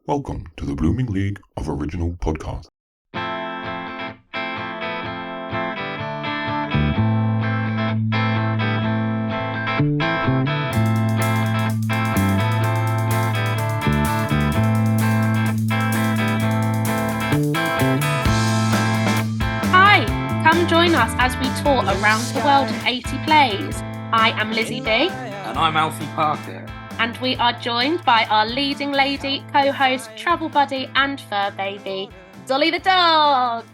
Welcome to the Blooming League of Original Podcasts. Hi, come join us as we tour around the world in 80 plays. I am Lizzie B. And I'm Alfie Parker. And we are joined by our leading lady, co-host, travel buddy and fur baby, Dolly the Dog.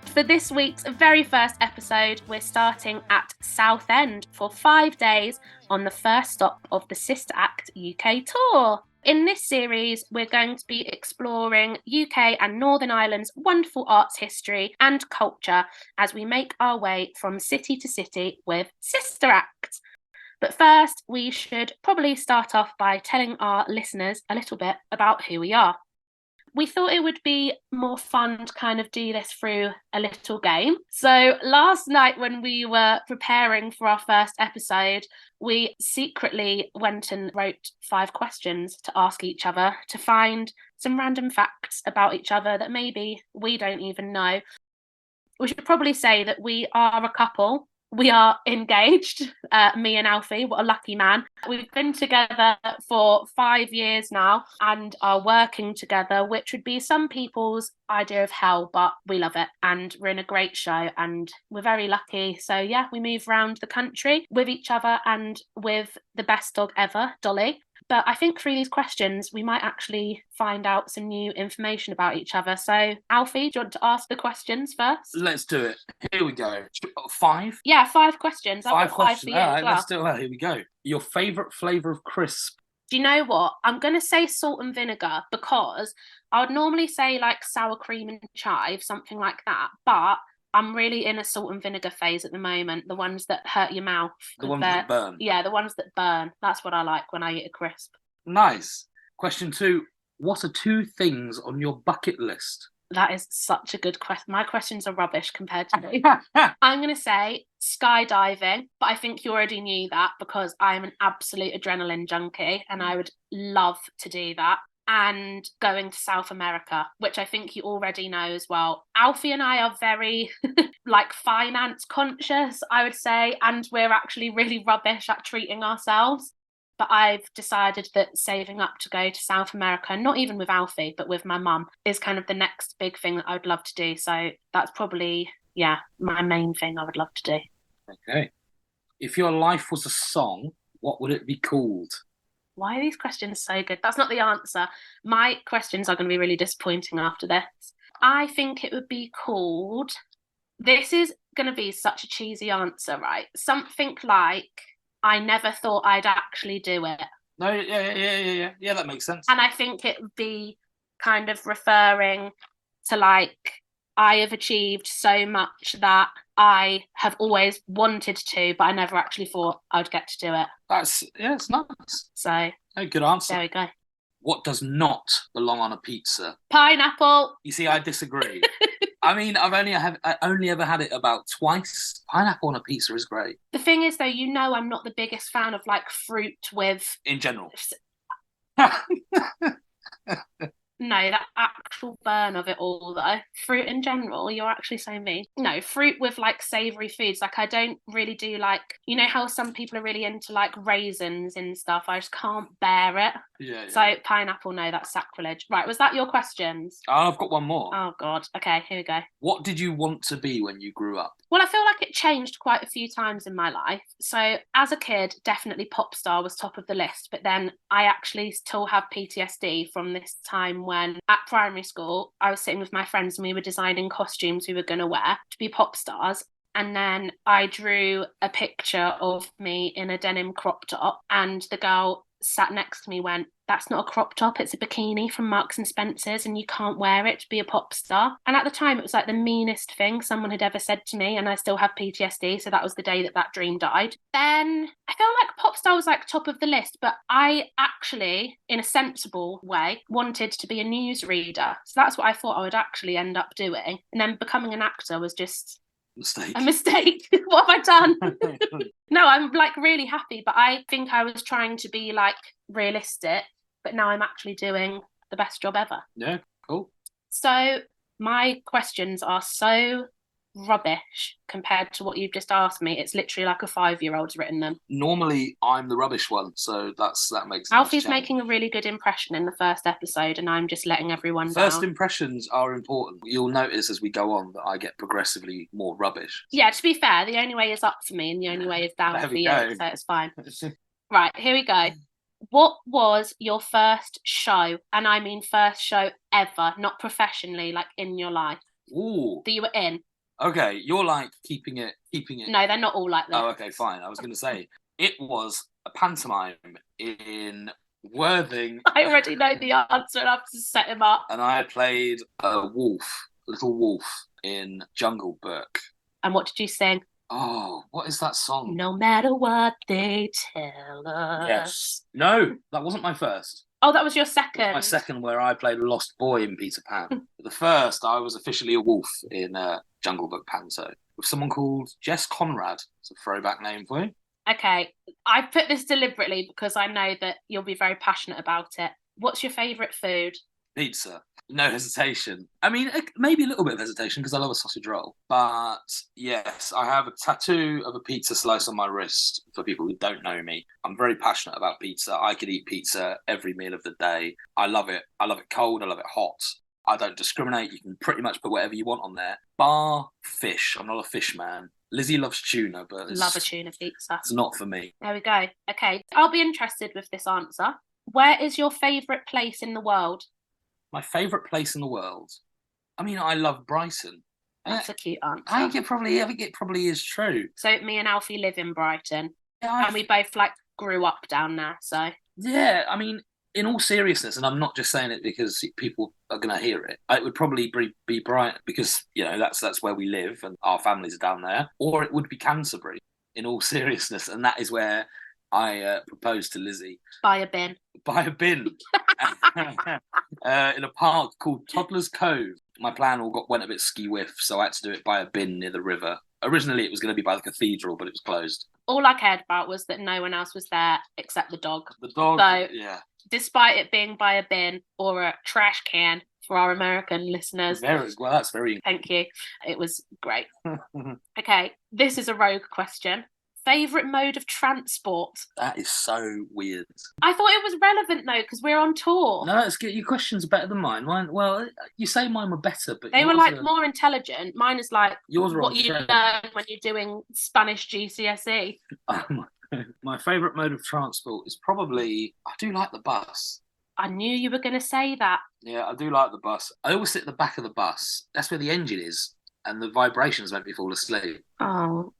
For this week's very first episode, we're starting at Southend for 5 days on the first stop of the Sister Act UK tour. In this series, we're going to be exploring UK and Northern Ireland's wonderful arts history and culture as we make our way from city to city with Sister Act. But first, we should probably start off by telling our listeners a little bit about who we are. We thought it would be more fun to kind of do this through a little game. So last night when we were preparing for our first episode, we secretly went and wrote 5 questions to ask each other to find some random facts about each other that maybe we don't even know. We should probably say that we are a couple. We are engaged, me and Alfie. What a lucky man. We've been together for 5 years now and are working together, which would be some people's idea of hell, but we love it. And we're in a great show and we're very lucky. So yeah, we move around the country with each other and with the best dog ever, Dolly. But I think through these questions, we might actually find out some new information about each other. So, Alfie, do you want to ask the questions first? Let's do it. Here we go. 5? Yeah, 5 questions. 5 questions. For you All right, as well. let's do it. Here we go. Your favourite flavour of crisp? Do you know what? I'm going to say salt and vinegar because I would normally say like sour cream and chive, something like that. But I'm really in a salt and vinegar phase at the moment. The ones that hurt your mouth. The ones that burn. Yeah, the ones that burn. That's what I like when I eat a crisp. Nice. Question 2. What are 2 things on your bucket list? That is such a good question. My questions are rubbish compared to you. I'm going to say skydiving, but I think you already knew that because I'm an absolute adrenaline junkie and I would love to do that. And going to South America, which I think you already know as well. Alfie and I are very finance conscious, I would say, and we're actually really rubbish at treating ourselves. But I've decided that saving up to go to South America, not even with Alfie, but with my mum, is kind of the next big thing that I would love to do. So that's probably, my main thing I would love to do. Okay. If your life was a song, what would it be called? Why are these questions so good? That's not the answer. My questions are going to be really disappointing after this. I think it would be called... This is going to be such a cheesy answer, right? Something like... I never thought I'd actually do it. No, yeah, that makes sense. And I think it would be kind of referring to I have achieved so much that I have always wanted to, but I never actually thought I'd get to do it. It's nice. So, good answer. There we go. What does not belong on a pizza? Pineapple. You see, I disagree. I mean, I only ever had it about twice. Pineapple on a pizza is great. The thing is, though, I'm not the biggest fan of fruit with... In general. No, that actual burn of it all, though. Fruit in general, you're actually so mean. No, fruit with savoury foods. I don't really do you know how some people are really into raisins and stuff? I just can't bear it. Yeah. So pineapple, no, that's sacrilege. Right, was that your questions? I've got one more. Oh, God. Okay, here we go. What did you want to be when you grew up? Well, I feel like it changed quite a few times in my life. So as a kid, definitely pop star was top of the list. But then I actually still have PTSD from this time when at primary school, I was sitting with my friends and we were designing costumes we were going to wear to be pop stars. And then I drew a picture of me in a denim crop top and the girl sat next to me went, "That's not a crop top, it's a bikini from Marks and Spencer's and you can't wear it to be a pop star." And at the time it was the meanest thing someone had ever said to me, and I still have PTSD, so that was the day that dream died. Then I feel like pop star was top of the list, but I actually, in a sensible way, wanted to be a newsreader. So that's what I thought I would actually end up doing. And then becoming an actor was just a mistake. What have I done? No, I'm really happy, but I think I was trying to be realistic, but now I'm actually doing the best job ever. Yeah, cool. So my questions are so rubbish compared to what you've just asked me. It's literally like a 5-year-old's written them. Normally, I'm the rubbish one, so that makes Alfie's making a really good impression in the first episode, and I'm just letting everyone First down. impressions are important. You'll notice as we go on that I get progressively more rubbish. Yeah, to be fair, the only way is up for me and the only way is down for you, so it's fine. Right, here we go. What was your first show? And I mean first show ever, not professionally, like in your life. Ooh. That you were in. Okay, you're like keeping it. No, they're not all like this. Oh, okay, fine. I was going to say, it was a pantomime in Worthing. I already know the answer and I have to set him up. And I played a little wolf in Jungle Book. And what did you sing? Oh, what is that song? No matter what they tell us. Yes. No, that wasn't my first. Oh, that was your second. My second, where I played a lost boy in Peter Pan. The first, I was officially a wolf in Jungle Book Panto with someone called Jess Conrad. It's a throwback name for you. Okay, I put this deliberately because I know that you'll be very passionate about it. What's your favourite food? Pizza. No hesitation. I mean, maybe a little bit of hesitation because I love a sausage roll. But yes, I have a tattoo of a pizza slice on my wrist for people who don't know me. I'm very passionate about pizza. I could eat pizza every meal of the day. I love it. I love it cold. I love it hot. I don't discriminate. You can pretty much put whatever you want on there. Bar fish. I'm not a fish man. Lizzie loves tuna, but love a tuna pizza. It's not for me. There we go. Okay, I'll be interested with this answer. Where is your favourite place in the world? My favourite place in the world? I mean, I love Brighton. That's a cute answer. I think it probably is true. So me and Alfie live in Brighton. Yeah, and we both grew up down there, so. Yeah, I mean, in all seriousness, and I'm not just saying it because people are going to hear it, it would probably be Brighton because, that's where we live and our families are down there. Or it would be Canterbury, in all seriousness. And that is where I proposed to Lizzie. Buy a bin. In a park called Toddler's Cove. My plan went a bit ski-whiff, so I had to do it by a bin near the river. Originally, it was going to be by the cathedral, but it was closed. All I cared about was that no one else was there except the dog. The dog, so, yeah. Despite it being by a bin or a trash can for our American listeners. Well, that's very... Thank you. It was great. Okay, this is a rogue question. Favourite mode of transport? That is so weird. I thought it was relevant though because we're on tour. No, it's good. Your questions are better than mine. Well, you say mine were better, but they were more intelligent. Mine is yours what you learn when you're doing Spanish GCSE. My favourite mode of transport is probably, I do like the bus. I knew you were going to say that. Yeah, I do like the bus. I always sit at the back of the bus. That's where the engine is, and the vibrations make me fall asleep. Oh.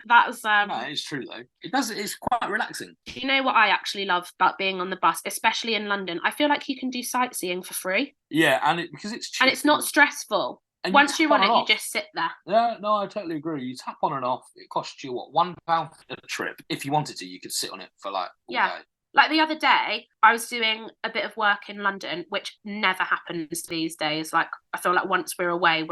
That's no, it's true though. It's quite relaxing. Do you know what I actually love about being on the bus, especially in London? I feel like you can do sightseeing for free. Yeah, because it's cheap. And it's not stressful. And once you're on it, you just sit there. Yeah, no, I totally agree. You tap on and off. It costs you £1 a trip. If you wanted to, you could sit on it for all day. Like the other day, I was doing a bit of work in London, which never happens these days. I feel like once we're away,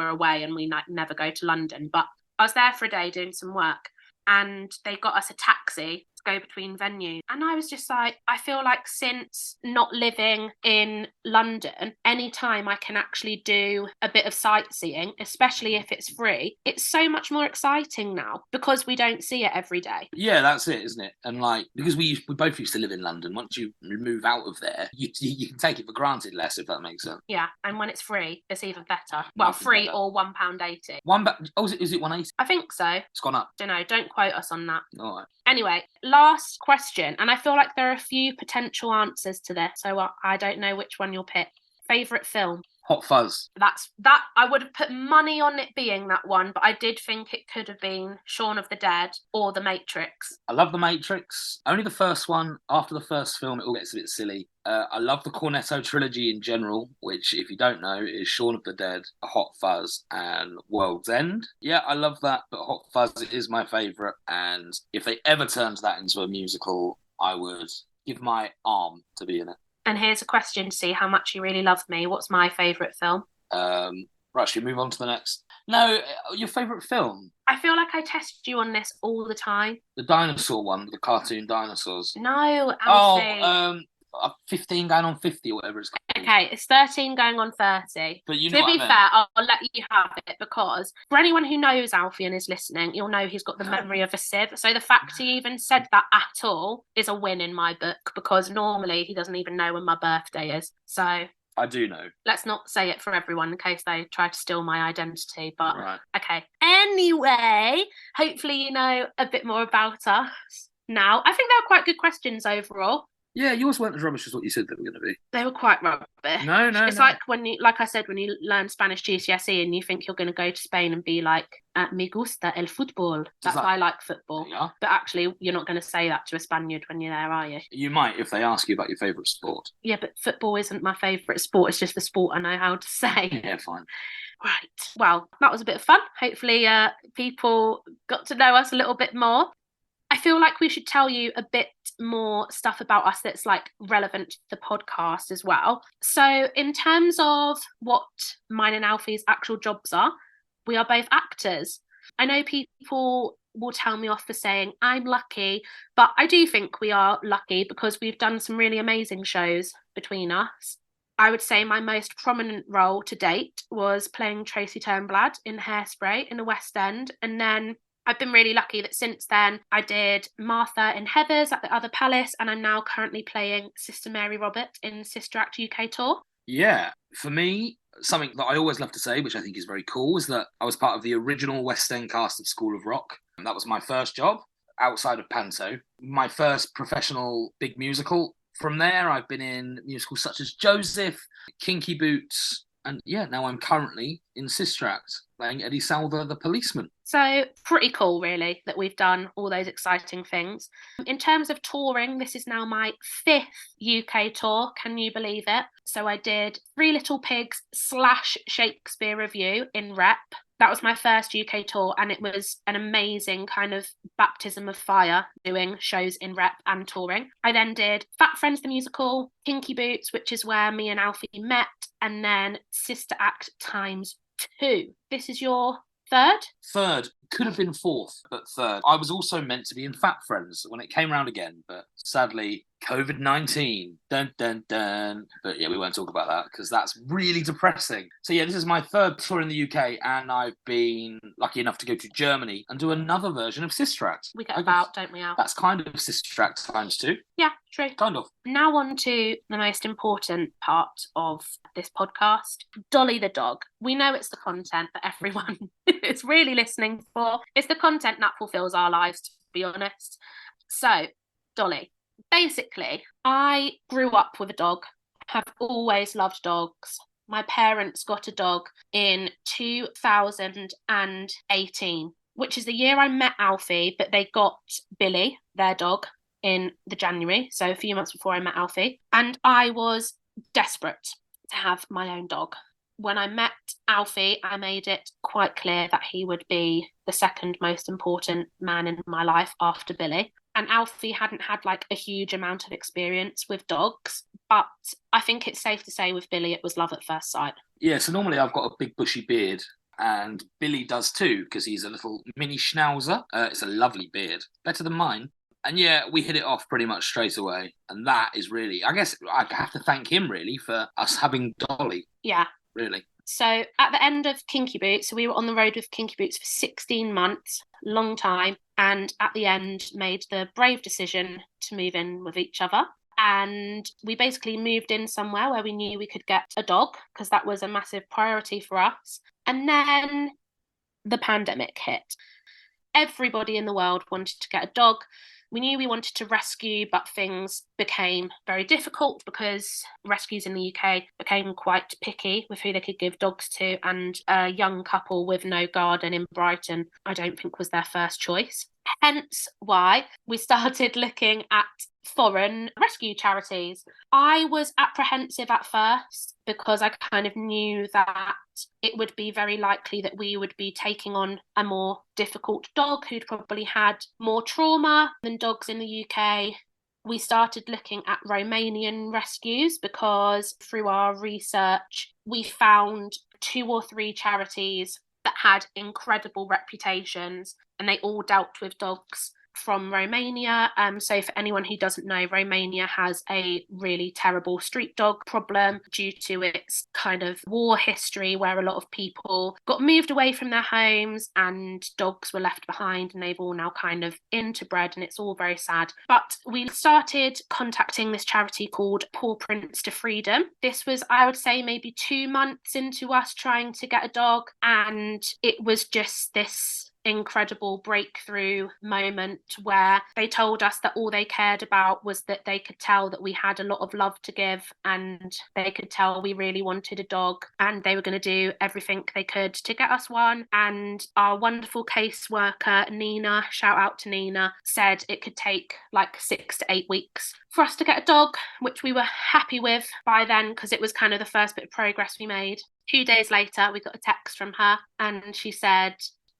and we never go to London. But I was there for a day doing some work and they got us a taxi to go between venues. And I was just I feel like since not living in London, anytime I can actually do a bit of sightseeing, especially if it's free, it's so much more exciting now because we don't see it every day. Yeah, that's it, isn't it? And because we both used to live in London, once you move out of there, you can take it for granted less, if that makes sense. Yeah, and when it's free, it's even better. Well, free or £1.80. Is it £1.80? I think so. It's gone up. Don't know. Don't quote us on that. All right. Anyway, last question, and I feel like there are a few potential answers to this, so I don't know which one you'll pick. Favourite film? Hot Fuzz. That I would have put money on it being that one, but I did think it could have been Shaun of the Dead or The Matrix. I love The Matrix. Only the first one. After the first film, it all gets a bit silly. I love the Cornetto trilogy in general, which, if you don't know, is Shaun of the Dead, Hot Fuzz, and World's End. Yeah, I love that, but Hot Fuzz is my favourite, and if they ever turned that into a musical, I would give my arm to be in it. And here's a question to see how much you really love me. What's my favourite film? Right, should we move on to the next? No, your favourite film? I feel like I test you on this all the time. The dinosaur one, the cartoon dinosaurs. No, Alfie. 15 going on 50 or whatever it's called. Okay, it's 13 going on 30. But you know to what be I meant. fair, I'll let you have it, because for anyone who knows Alfie and is listening, you'll know he's got the memory of a sieve. So the fact he even said that at all is a win in my book, because normally he doesn't even know when my birthday is. So I do know. let's not say it for everyone in case they try to steal my identity. But Right. okay. Anyway, hopefully you know a bit more about us now. I think they were quite good questions overall. Yeah, yours weren't as rubbish as what you said they were going to be. They were quite rubbish. No. It's like when you, like I said, when you learn Spanish GCSE and you think you're going to go to Spain and be like, me gusta el fútbol. That's why I like football. Yeah. But actually, you're not going to say that to a Spaniard when you're there, are you? You might if they ask you about your favourite sport. Yeah, but football isn't my favourite sport. It's just the sport I know how to say. Yeah, fine. Right. Well, that was a bit of fun. Hopefully, people got to know us a little bit more. I feel like we should tell you a bit more stuff about us that's like relevant to the podcast as well. So in terms of what mine and Alfie's actual jobs are, we are both actors. I know people will tell me off for saying I'm lucky, but I do think we are lucky because we've done some really amazing shows between us. I would say my most prominent role to date was playing Tracy Turnblad in Hairspray in the West End, and then I've been really lucky that since then I did Martha in Heathers at the Other Palace, and I'm now currently playing Sister Mary Robert in Sister Act UK Tour. Yeah, for me, something that I always love to say, which I think is very cool, is that I was part of the original West End cast of School of Rock. And that was my first job outside of Panto. My first professional big musical. From there, I've been in musicals such as Joseph, Kinky Boots, and yeah, now I'm currently in Sister Act, playing Eddie Salver, the policeman. So pretty cool, really, that we've done all those exciting things. In terms of touring, this is now my 5th UK tour. Can you believe it? So I did Three Little Pigs / Shakespeare Review in Rep. That was my first UK tour, and it was an amazing kind of baptism of fire doing shows in Rep and touring. I then did Fat Friends the Musical, Kinky Boots, which is where me and Alfie met, and then Sister Act ×2. This is your third? Third. Could have been fourth, but third. I was also meant to be in Fat Friends when it came round again, but sadly, COVID-19. Dun, dun, dun. But yeah, we won't talk about that because that's really depressing. So yeah, this is my third tour in the UK, and I've been lucky enough to go to Germany and do another version of Sister Act. We get about, don't we, Al? That's kind of Sister Act ×2. Yeah, true. Kind of. Now on to the most important part of this podcast, Dolly the Dog. We know it's the content that everyone is really listening for. It's the content that fulfills our lives, to be honest. So, Dolly, basically, I grew up with a dog, have always loved dogs. My parents got a dog in 2018, which is the year I met Alfie, but they got Billy, their dog, in the January, so a few months before I met Alfie. And I was desperate to have my own dog. When I met Alfie, I made it quite clear that he would be the second most important man in my life after Billy. And Alfie hadn't had like a huge amount of experience with dogs, but I think it's safe to say with Billy it was love at first sight. Yeah, so normally I've got a big bushy beard, and Billy does too, because he's a little mini schnauzer. It's a lovely beard, better than mine. And yeah, we hit it off pretty much straight away. And that is really, I guess I have to thank him really for us having Dolly. Yeah. Really. So at the end of Kinky Boots, so we were on the road with Kinky Boots for 16 months, long time. And at the end made the brave decision to move in with each other. And we basically moved in somewhere where we knew we could get a dog, because that was a massive priority for us. And then the pandemic hit. Everybody in the world wanted to get a dog. We knew we wanted to rescue, but things became very difficult because rescues in the UK became quite picky with who they could give dogs to, and a young couple with no garden in Brighton, I don't think was their first choice. Hence why we started looking at foreign rescue charities. I was apprehensive at first because I kind of knew that it would be very likely that we would be taking on a more difficult dog who'd probably had more trauma than dogs in the UK. We started looking at Romanian rescues because through our research, we found 2 or 3 charities that had incredible reputations, and they all dealt with dogs from Romania. So for anyone who doesn't know, Romania has a really terrible street dog problem due to its kind of war history, where a lot of people got moved away from their homes and dogs were left behind, and they've all now kind of interbred, and it's all very sad. But we started contacting this charity called Paw Prints to Freedom. This was, I would say, maybe 2 months into us trying to get a dog, and it was just this incredible breakthrough moment where they told us that all they cared about was that they could tell that we had a lot of love to give, and they could tell we really wanted a dog, and they were going to do everything they could to get us one. And our wonderful caseworker Nina, shout out to Nina, said it could take like 6 to 8 weeks for us to get a dog, which we were happy with by then because it was kind of the first bit of progress we made. 2 days later we got a text from her, and she said,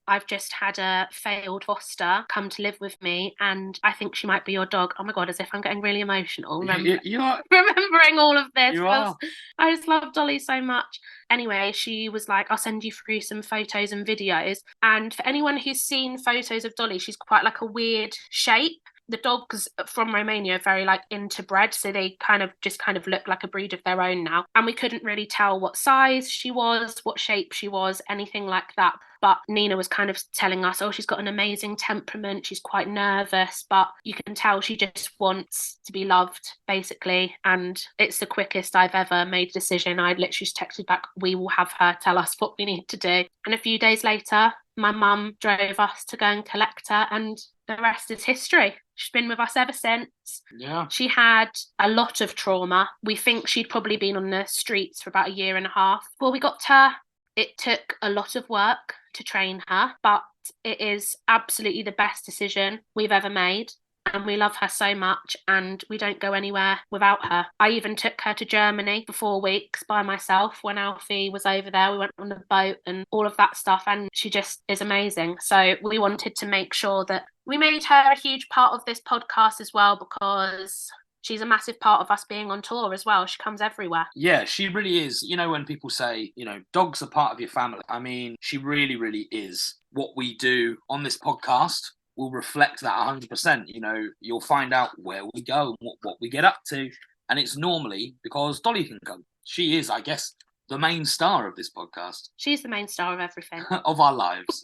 I've just had a failed foster come to live with me, and I think she might be your dog. Oh my God, as if I'm getting really emotional. You are. Remembering all of this. You are. I just love Dolly so much. Anyway, she was like, I'll send you through some photos and videos. And for anyone who's seen photos of Dolly, she's quite like a weird shape. The dogs from Romania are very like interbred, so they kind of look like a breed of their own now. And we couldn't really tell what size she was, what shape she was, anything like that. But Nina was kind of telling us, oh, she's got an amazing temperament. She's quite nervous, but you can tell she just wants to be loved, basically. And it's the quickest I've ever made a decision. I literally just texted back, we will have her tell us what we need to do. And a few days later, my mum drove us to go and collect her, and the rest is history. She's been with us ever since. Yeah. She had a lot of trauma. We think she'd probably been on the streets for about 1.5 years before we got her. It took a lot of work to train her, but it is absolutely the best decision we've ever made. And we love her so much, and we don't go anywhere without her. I even took her to Germany for 4 weeks by myself when Alfie was over there. We went on a boat and all of that stuff, and she just is amazing. So we wanted to make sure that we made her a huge part of this podcast as well, because she's a massive part of us being on tour as well. She comes everywhere. Yeah, she really is. You know, when people say, you know, dogs are part of your family, I mean, she really, really is. What we do on this podcast will reflect that 100%. You know, you'll find out where we go and what we get up to. And it's normally because Dolly can come. She is, I guess, the main star of this podcast. She's the main star of everything. Of our lives.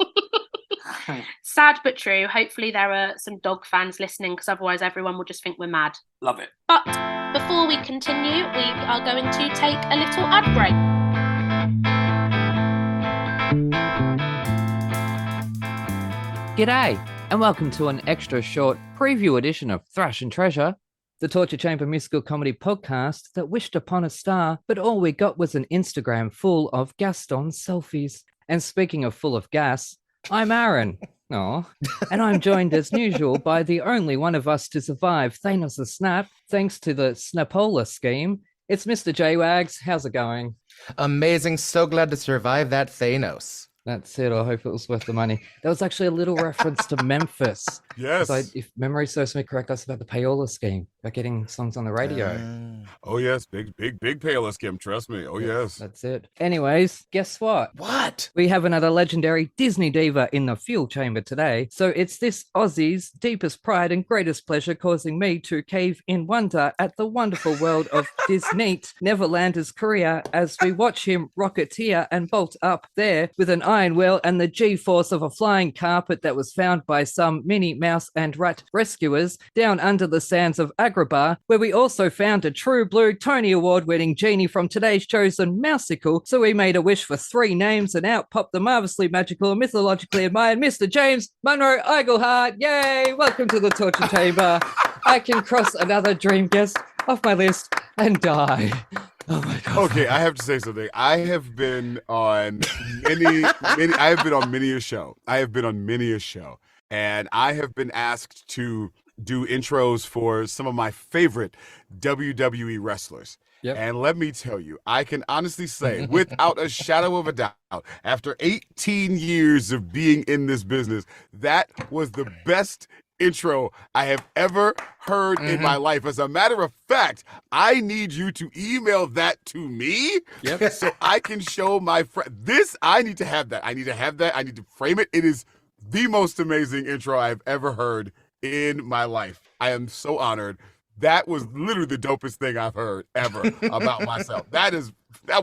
Sad but true. Hopefully there are some dog fans listening, because otherwise everyone will just think we're mad. Love it. But before we continue, we are going to take a little ad break. G'day, and welcome to an extra short preview edition of Thrash and Treasure, the Torture Chamber musical comedy podcast that wished upon a star, but all we got was an Instagram full of Gaston selfies. And speaking of full of gas, I'm Aaron. Aw. And I'm joined as usual by the only one of us to survive Thanos' snap, thanks to the Snapola scheme. It's Mr. J-Wags. How's it going? Amazing. So glad to survive that Thanos. That's it. I hope it was worth the money. That was actually a little reference to Memphis. Yes. If memory serves me correct, that's about the payola scheme, about getting songs on the radio. Oh, yes. Big payola scheme. Trust me. Oh, yes. That's it. Anyways, guess what? What? We have another legendary Disney diva in the fuel chamber today. So it's this Aussie's deepest pride and greatest pleasure causing me to cave in wonder at the wonderful world of Disney Neverlander's career as we watch him rocketeer and bolt up there with an iron wheel and the G-force of a flying carpet that was found by some Minnie Mouse and Rat rescuers down under the sands of Agrabah, where we also found a true blue Tony Award-winning genie from today's chosen Mouseicle. So we made a wish for 3 names and out popped the marvelously magical and mythologically admired Mr. James Monroe Iglehart. Yay! Welcome to the Torture Chamber. I can cross another dream guest off my list and die. Oh my God. Okay, I have to say something. I have been on many a show. And I have been asked to do intros for some of my favorite WWE wrestlers. Yep. And let me tell you, I can honestly say, without a shadow of a doubt, after 18 years of being in this business, that was the best intro I have ever heard in my life. As a matter of fact, I need you to email that to me so I can show my friend. I need to have that. I need to frame it. It is the most amazing intro I've ever heard in my life. I am so honored. That was literally the dopest thing I've heard ever about myself. That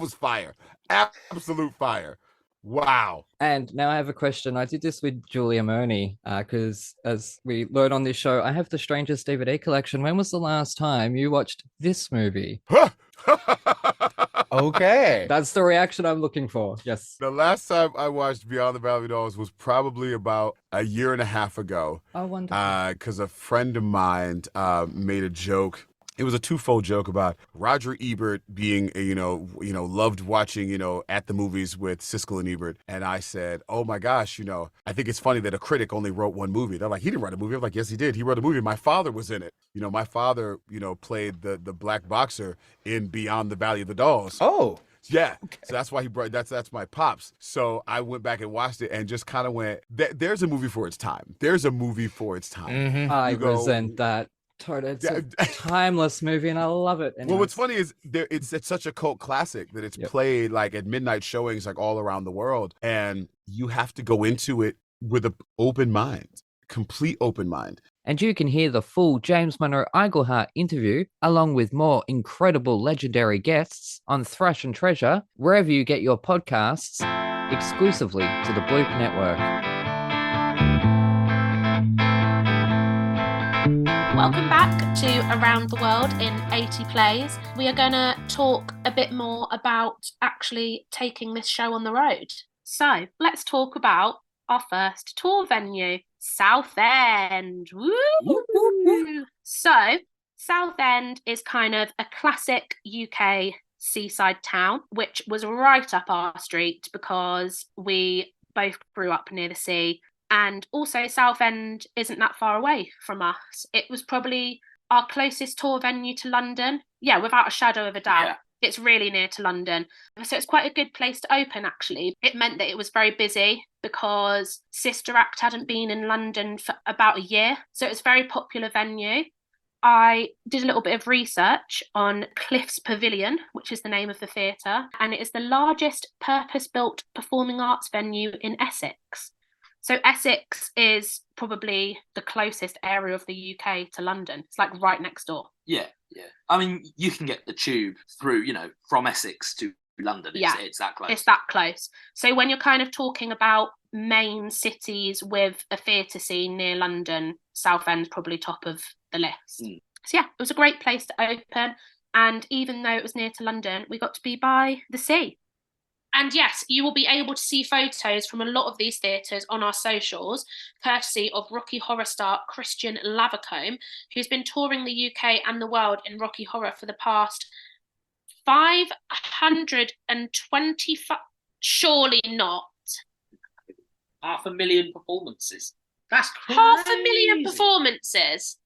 was fire. Absolute fire. Wow. And now I have a question. I did this with Julia Murney because, as we learn on this show, I have the strangest DVD collection. When was the last time you watched this movie? Okay. That's the reaction I'm looking for. Yes. The last time I watched Beyond the Valley of Dolls was probably about a year and a half ago. Oh, wonderful. Because a friend of mine made a joke. It was a twofold joke about Roger Ebert being, loved watching, at the movies with Siskel and Ebert. And I said, oh my gosh, I think it's funny that a critic only wrote one movie. They're like, he didn't write a movie. I'm like, yes, he did. He wrote a movie. My father was in it. My father, played the black boxer in Beyond the Valley of the Dolls. Oh. Yeah, okay. So that's why he brought that's my pops. So I went back and watched it and just kind of went, there's a movie for its time. There's a movie for its time. Mm-hmm. I resent that. It's a timeless movie and I love it. Well, what's funny is it's such a cult classic that it's played like at midnight showings like all around the world, and you have to go into it with an open mind, complete open mind. And you can hear the full James Monroe Iglehart interview along with more incredible legendary guests on Thrush and Treasure, wherever you get your podcasts, exclusively to the Bloop Network. Welcome back to Around the World in 80 Plays. We are going to talk a bit more about actually taking this show on the road. So let's talk about our first tour venue, Southend. Woo! So Southend is kind of a classic UK seaside town, which was right up our street because we both grew up near the sea. And also Southend isn't that far away from us. It was probably our closest tour venue to London. Yeah, without a shadow of a doubt. Yeah. It's really near to London. So it's quite a good place to open, actually. It meant that it was very busy because Sister Act hadn't been in London for about a year. So it's a very popular venue. I did a little bit of research on Cliff's Pavilion, which is the name of the theatre, and it is the largest purpose-built performing arts venue in Essex. So Essex is probably the closest area of the UK to London. It's like right next door. Yeah. I mean, you can get the tube through, from Essex to London. It's that close. It's that close. So when you're kind of talking about main cities with a theatre scene near London, Southend's probably top of the list. So yeah, it was a great place to open. And even though it was near to London, we got to be by the sea. And yes, you will be able to see photos from a lot of these theatres on our socials, courtesy of Rocky Horror star Kristian Lavercombe, who's been touring the UK and the world in Rocky Horror for the past 525, surely not. 500,000 performances. That's crazy. 500,000 performances.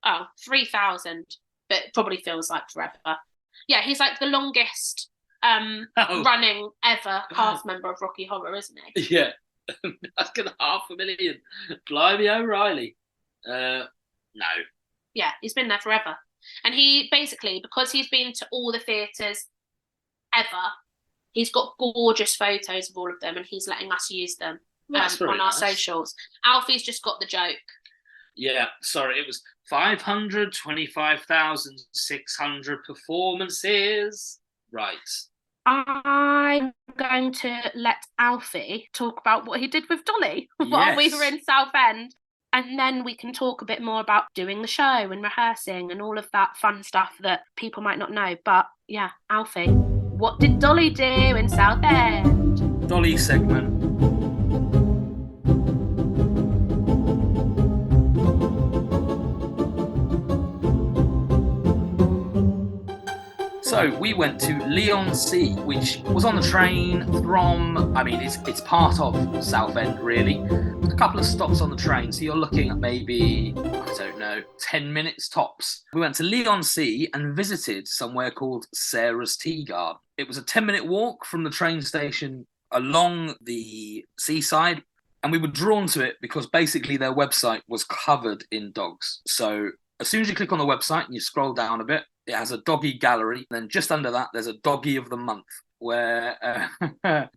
Oh, 3,000, but it probably feels like forever. Yeah, he's like the longest running ever cast member of Rocky Horror, isn't he? Yeah. That's gonna 500,000. Blimey O'Reilly. No. Yeah, he's been there forever. And he basically, because he's been to all the theatres ever, he's got gorgeous photos of all of them and he's letting us use them on our socials. Alfie's just got the joke. Yeah, sorry, it was 525,600 performances. Right. I'm going to let Alfie talk about what he did with Dolly while we were in Southend. And then we can talk a bit more about doing the show and rehearsing and all of that fun stuff that people might not know. But yeah, Alfie, what did Dolly do in Southend? Dolly segment. So we went to Leigh-on-Sea, which was on the train from, it's part of Southend, really. A couple of stops on the train, so you're looking at maybe, 10 minutes tops. We went to Leigh-on-Sea and visited somewhere called Sarah's Tea Garden. It was a 10-minute walk from the train station along the seaside, and we were drawn to it because basically their website was covered in dogs. So as soon as you click on the website and you scroll down a bit, It has a doggy gallery. And then just under that, there's a doggy of the month, where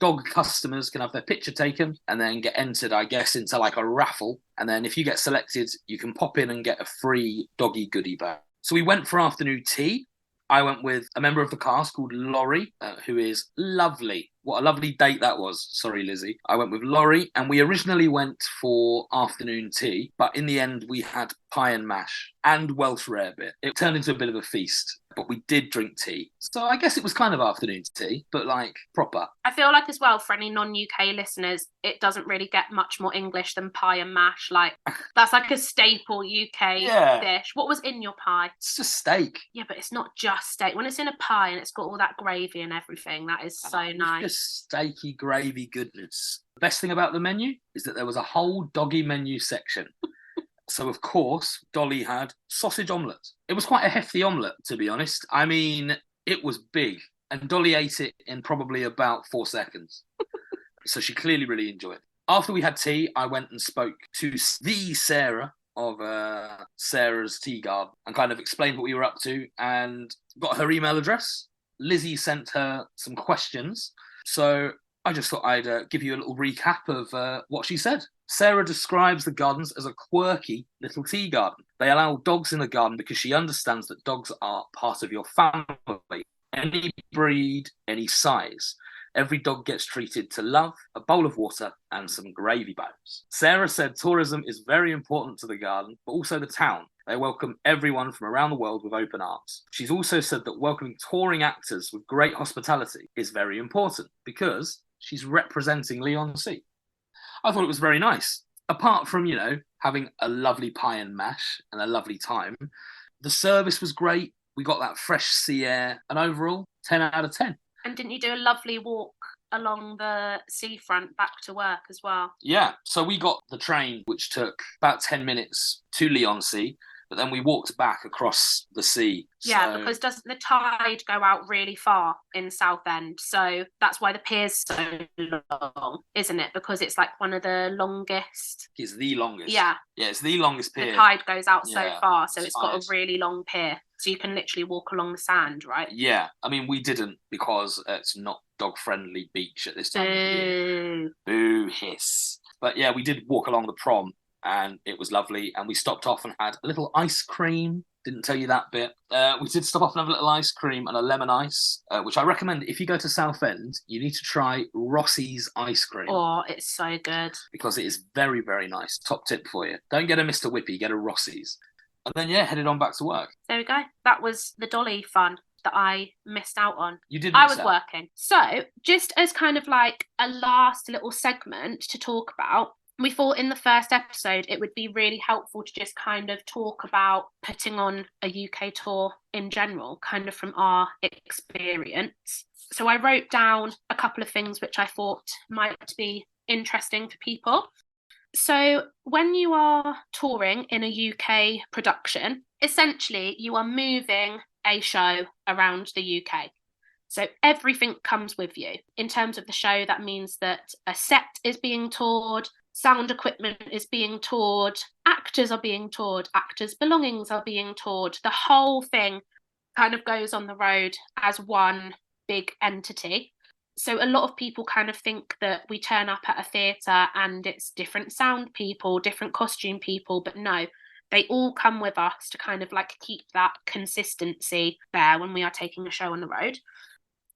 dog customers can have their picture taken and then get entered, I guess, into like a raffle. And then if you get selected, you can pop in and get a free doggy goodie bag. So we went for afternoon tea. I went with a member of the cast called Laurie, who is lovely. What a lovely date that was. Sorry, Lizzie. I went with Laurie, and we originally went for afternoon tea, but in the end, we had pie and mash and Welsh rarebit. It turned into a bit of a feast, but we did drink tea. So I guess it was kind of afternoon tea, but like proper. I feel like as well, for any non-UK listeners, it doesn't really get much more English than pie and mash. Like, that's like a staple UK dish. What was in your pie? It's just steak. Yeah, but it's not just steak. When it's in a pie and it's got all that gravy and everything, that is so nice. Just steaky gravy goodness. The best thing about the menu is that there was a whole doggy menu section. So, of course, Dolly had sausage omelette. It was quite a hefty omelette, to be honest. I mean, it was big. And Dolly ate it in probably about 4 seconds. So she clearly really enjoyed it. After we had tea, I went and spoke to the Sara of Sarah's Tea Garden and kind of explained what we were up to and got her email address. Lizzie sent her some questions. So I just thought I'd give you a little recap of what she said. Sara describes the gardens as a quirky little tea garden. They allow dogs in the garden because she understands that dogs are part of your family. Any breed, any size. Every dog gets treated to love, a bowl of water, and some gravy bones. Sara said tourism is very important to the garden, but also the town. They welcome everyone from around the world with open arms. She's also said that welcoming touring actors with great hospitality is very important because she's representing Leigh-on-Sea. I thought it was very nice. Apart from, having a lovely pie and mash and a lovely time, the service was great. We got that fresh sea air, and overall, 10 out of 10. And didn't you do a lovely walk along the seafront back to work as well? Yeah, so we got the train, which took about 10 minutes to Leigh-on-Sea, but then we walked back across the sea. Yeah, because doesn't the tide go out really far in Southend? So that's why the pier's so long, isn't it? Because it's like one of the longest. It's the longest. Yeah. Yeah, it's the longest pier. The tide goes out so far, so it's got a nice. Really long pier. So you can literally walk along the sand, right? Yeah, I mean, we didn't because it's not dog-friendly beach at this time of year. Boo, hiss. But yeah, we did walk along the prom and it was lovely. And we stopped off and had a little ice cream. Didn't tell you that bit. We did stop off and have a little ice cream and a lemon ice, which I recommend if you go to Southend, you need to try Rossi's ice cream. Oh, it's so good. Because it is very, very nice. Top tip for you. Don't get a Mr. Whippy, get a Rossi's. And then, headed on back to work. There we go. That was the Dolly fun that I missed out on. You did. I was working. So, just as kind of like a last little segment to talk about, we thought in the first episode it would be really helpful to just kind of talk about putting on a UK tour in general, kind of from our experience. So I wrote down a couple of things which I thought might be interesting for people. So when you are touring in a UK production, essentially you are moving a show around the UK. So everything comes with you. In terms of the show, that means that a set is being toured, sound equipment is being toured, actors are being toured, actors' belongings are being toured. The whole thing kind of goes on the road as one big entity. So a lot of people kind of think that we turn up at a theatre and it's different sound people, different costume people, but no, they all come with us to kind of like keep that consistency there when we are taking a show on the road.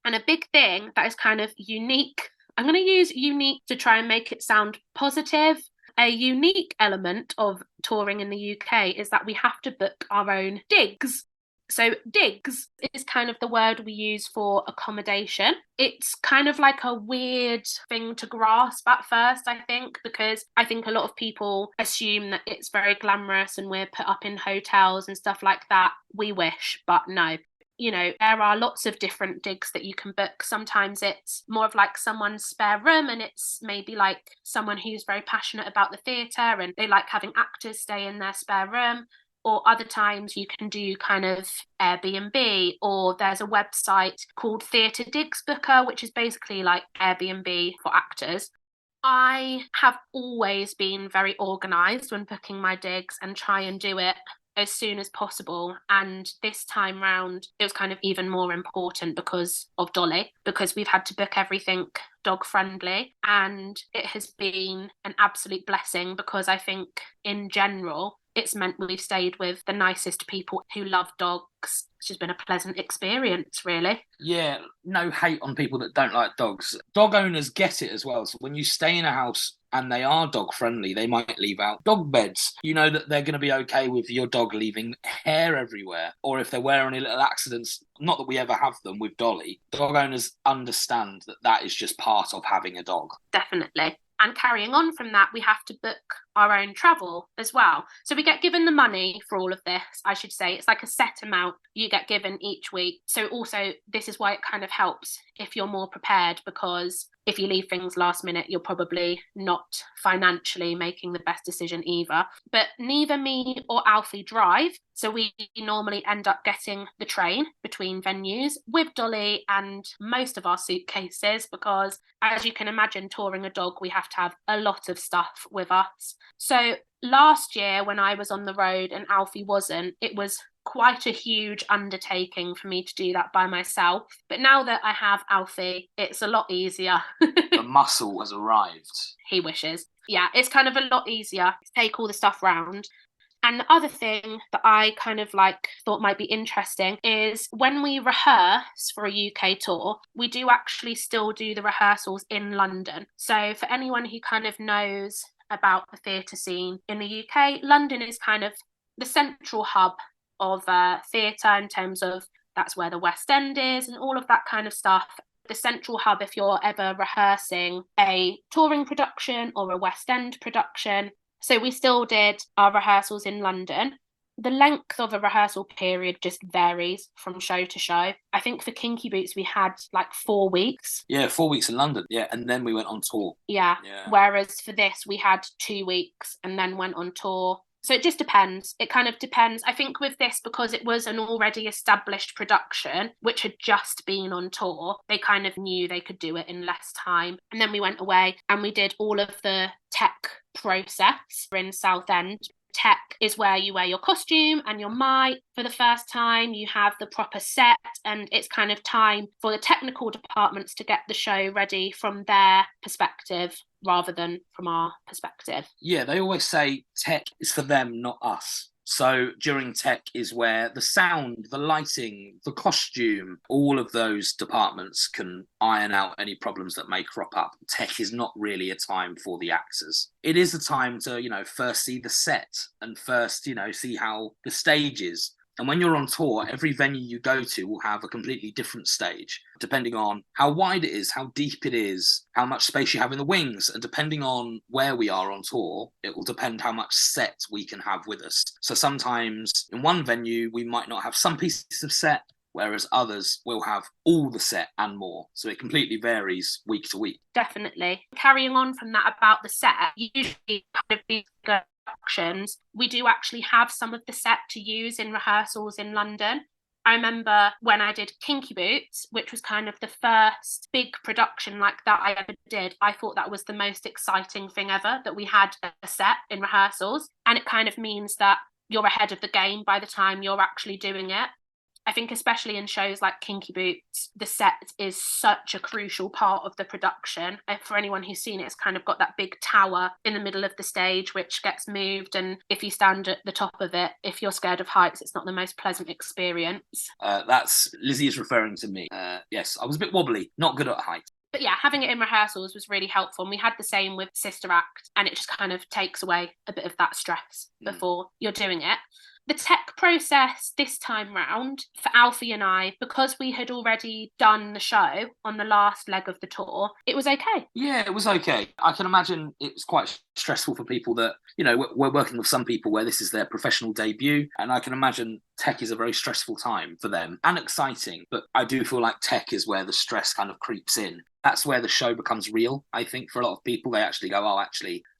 And a big thing that is kind of unique, I'm going to use unique to try and make it sound positive. A unique element of touring in the UK is that we have to book our own digs. So digs is kind of the word we use for accommodation. It's kind of like a weird thing to grasp at first, I think, because I think a lot of people assume that it's very glamorous and we're put up in hotels and stuff like that. We wish, but no. There are lots of different digs that you can book. Sometimes it's more of like someone's spare room and it's maybe like someone who's very passionate about the theatre and they like having actors stay in their spare room. Or other times you can do kind of Airbnb, or there's a website called Theatre Digs Booker, which is basically like Airbnb for actors. I have always been very organised when booking my digs and try and do it as soon as possible. And this time round, it was kind of even more important because of Dolly, because we've had to book everything dog friendly. And it has been an absolute blessing because I think in general, it's meant we've stayed with the nicest people who love dogs. It's just been a pleasant experience, really. Yeah, no hate on people that don't like dogs. Dog owners get it as well. So when you stay in a house and they are dog friendly, they might leave out dog beds. You know that they're going to be okay with your dog leaving hair everywhere. Or if there were any little accidents, not that we ever have them with Dolly, dog owners understand that that is just part of having a dog. Definitely. And carrying on from that, we have to book our own travel as well. So we get given the money for all of this, I should say. It's like a set amount you get given each week. So also, this is why it kind of helps if you're more prepared, because if you leave things last minute, you're probably not financially making the best decision either. But neither me or Alfie drive, so we normally end up getting the train between venues with Dolly and most of our suitcases, because as you can imagine, touring a dog, we have to have a lot of stuff with us. So last year when I was on the road and Alfie wasn't, it was quite a huge undertaking for me to do that by myself. But now that I have Alfie, it's a lot easier. The muscle has arrived. He wishes. Yeah, it's kind of a lot easier to take all the stuff round. And the other thing that I kind of like thought might be interesting is when we rehearse for a UK tour, we do actually still do the rehearsals in London. So for anyone who kind of knows about the theatre scene in the UK, London is kind of the central hub of theatre in terms of that's where the West End is and all of that kind of stuff. The central hub if you're ever rehearsing a touring production or a West End production. So we still did our rehearsals in London. The length of a rehearsal period just varies from show to show. I think for Kinky Boots, we had like 4 weeks. Yeah, 4 weeks in London. Yeah, and then we went on tour. Yeah. Whereas for this, we had 2 weeks and then went on tour. So it just depends. It kind of depends. I think with this, because it was an already established production, which had just been on tour, they kind of knew they could do it in less time. And then we went away and we did all of the tech process in Southend. Tech is where you wear your costume and your mic for the first time. You have the proper set, and it's kind of time for the technical departments to get the show ready from their perspective rather than from our perspective. Yeah, they always say tech is for them, not us. So during tech is where the sound, the lighting, the costume, all of those departments can iron out any problems that may crop up. Tech is not really a time for the actors. It is a time to, first see the set and first, see how the stage is. And when you're on tour, every venue you go to will have a completely different stage, depending on how wide it is, how deep it is, how much space you have in the wings. And depending on where we are on tour, it will depend how much set we can have with us. So sometimes in one venue, we might not have some pieces of set, whereas others will have all the set and more. So it completely varies week to week. Definitely. Carrying on from that about the set, usually kind of these productions, we do actually have some of the set to use in rehearsals in London. I remember when I did Kinky Boots, which was kind of the first big production like that I ever did, I thought that was the most exciting thing ever, that we had a set in rehearsals. And it kind of means that you're ahead of the game by the time you're actually doing it. I think especially in shows like Kinky Boots, the set is such a crucial part of the production. For anyone who's seen it, it's kind of got that big tower in the middle of the stage, which gets moved. And if you stand at the top of it, if you're scared of heights, it's not the most pleasant experience. That's Lizzie is referring to me. Yes, I was a bit wobbly, not good at height. But yeah, having it in rehearsals was really helpful. And we had the same with Sister Act, and it just kind of takes away a bit of that stress before you're doing it. The tech process this time round for Alfie and I, because we had already done the show on the last leg of the tour, it was okay. Yeah, it was okay. I can imagine it's quite stressful for people that, we're working with some people where this is their professional debut. And I can imagine tech is a very stressful time for them and exciting. But I do feel like tech is where the stress kind of creeps in. That's where the show becomes real, I think, for a lot of people. They actually go,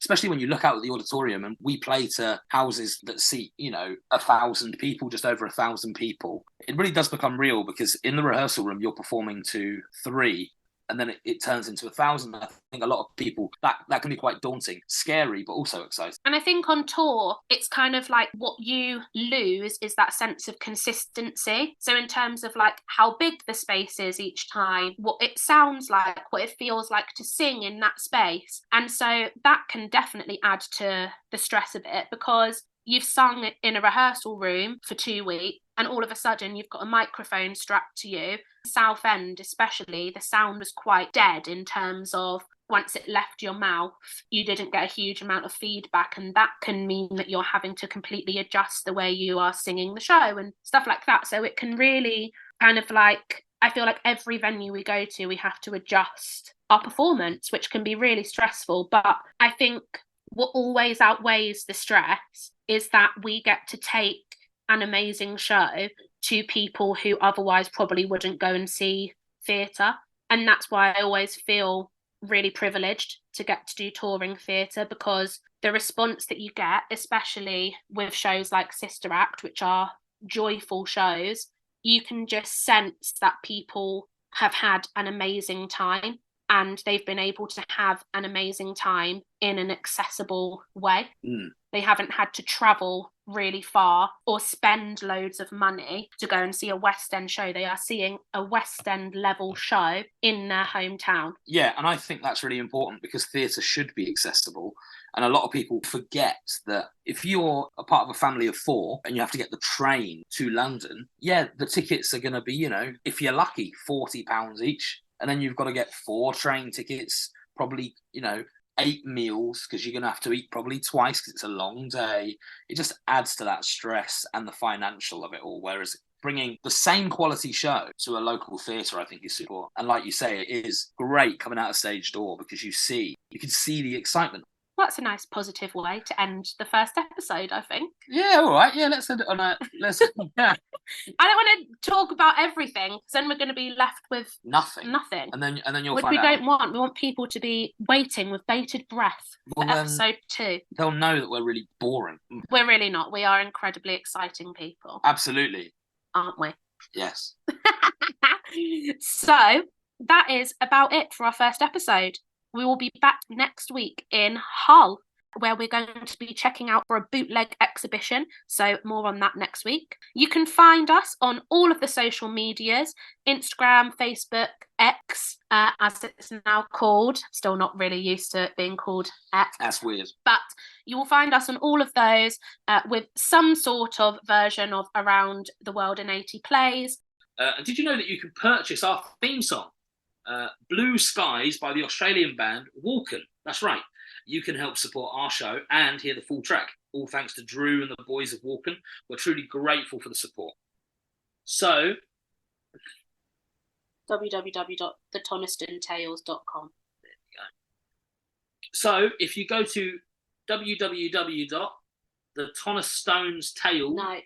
especially when you look out at the auditorium and we play to houses that seat, 1,000 people, just over 1,000 people. It really does become real because in the rehearsal room, you're performing to 3 and then it turns into 1,000. I think a lot of people, that can be quite daunting, scary, but also exciting. And I think on tour, it's kind of like what you lose is that sense of consistency. So in terms of like how big the space is each time, what it sounds like, what it feels like to sing in that space. And so that can definitely add to the stress of it, because you've sung in a rehearsal room for 2 weeks and all of a sudden you've got a microphone strapped to you. Southend especially, the sound was quite dead in terms of once it left your mouth, you didn't get a huge amount of feedback, and that can mean that you're having to completely adjust the way you are singing the show and stuff like that. So it can really kind of like, I feel like every venue we go to, we have to adjust our performance, which can be really stressful. But I think what always outweighs the stress is that we get to take an amazing show to people who otherwise probably wouldn't go and see theatre. And that's why I always feel really privileged to get to do touring theatre, because the response that you get, especially with shows like Sister Act, which are joyful shows, you can just sense that people have had an amazing time and they've been able to have an amazing time in an accessible way. They haven't had to travel really far or spend loads of money to go and see a West End show. They are seeing a West End level show in their hometown. Yeah, and I think that's really important, because theatre should be accessible. And a lot of people forget that if you're a part of a family of 4 and you have to get the train to London, yeah, the tickets are going to be, you know, if you're lucky, £40 each. And then you've got to get 4 train tickets, probably, you know, 8 meals, because you're going to have to eat probably twice because it's a long day. It just adds to that stress and the financial of it all. Whereas bringing the same quality show to a local theatre, I think, is super. And like you say, it is great coming out of stage door, because you can see the excitement. That's a nice positive way to end the first episode, I think. Yeah, all right. Yeah, let's end it on a... yeah. I don't want to talk about everything, because then we're going to be left with nothing. And then you'll which find we out. don't want. We want people to be waiting with bated breath for episode 2. They'll know that we're really boring. We're really not. We are incredibly exciting people. Absolutely. Aren't we? Yes. So that is about it for our first episode. We will be back next week in Hull, where we're going to be checking out for a bootleg exhibition. So more on that next week. You can find us on all of the social medias, Instagram, Facebook, X, as it's now called. Still not really used to it being called X. That's weird. But you will find us on all of those with some sort of version of Around the World in 80 Plays. Did you know that you can purchase our theme song, Blue Skies, by the Australian band Walken? That's right. You can help support our show and hear the full track, all thanks to Drew and the boys of Walken. We're truly grateful for the support. So, www.thetonistantales.com. There you go. So, if you go to www.thetonistantales... No.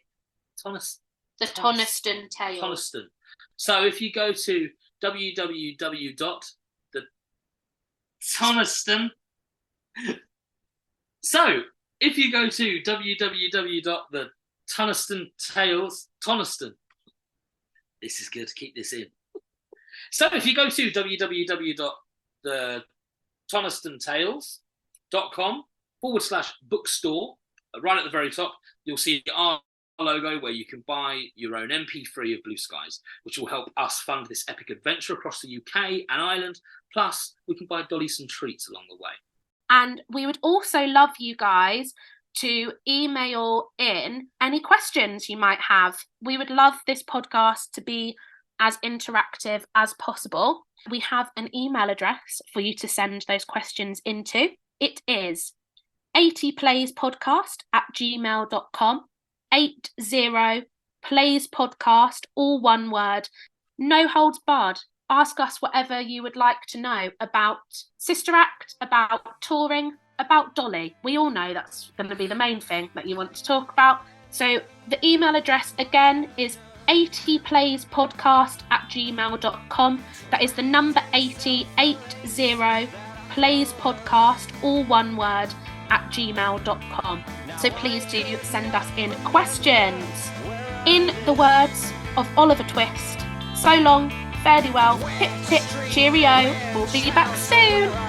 The Toniston Tales. Toniston. So, if you go to www.thetoniston... So, if you go to www.thetonistantales... This is good, keep this in. So, if you go to www.thetonistantales.com/bookstore, right at the very top, you'll see our logo where you can buy your own MP3 of Blue Skies, which will help us fund this epic adventure across the UK and Ireland. Plus, we can buy Dolly some treats along the way. And we would also love you guys to email in any questions you might have. We would love this podcast to be as interactive as possible. We have an email address for you to send those questions into. It is 80playspodcast@gmail.com. 80playspodcast, all one word. No holds barred. Ask us whatever you would like to know about Sister Act, about touring, about Dolly. We all know that's going to be the main thing that you want to talk about. So the email address again is 80playspodcast@gmail.com. That is the number 80, 80playspodcast, all one word, @gmail.com. So please do send us in questions. In the words of Oliver Twist, so long, fairly well. Pip tip, cheerio. We'll be back soon.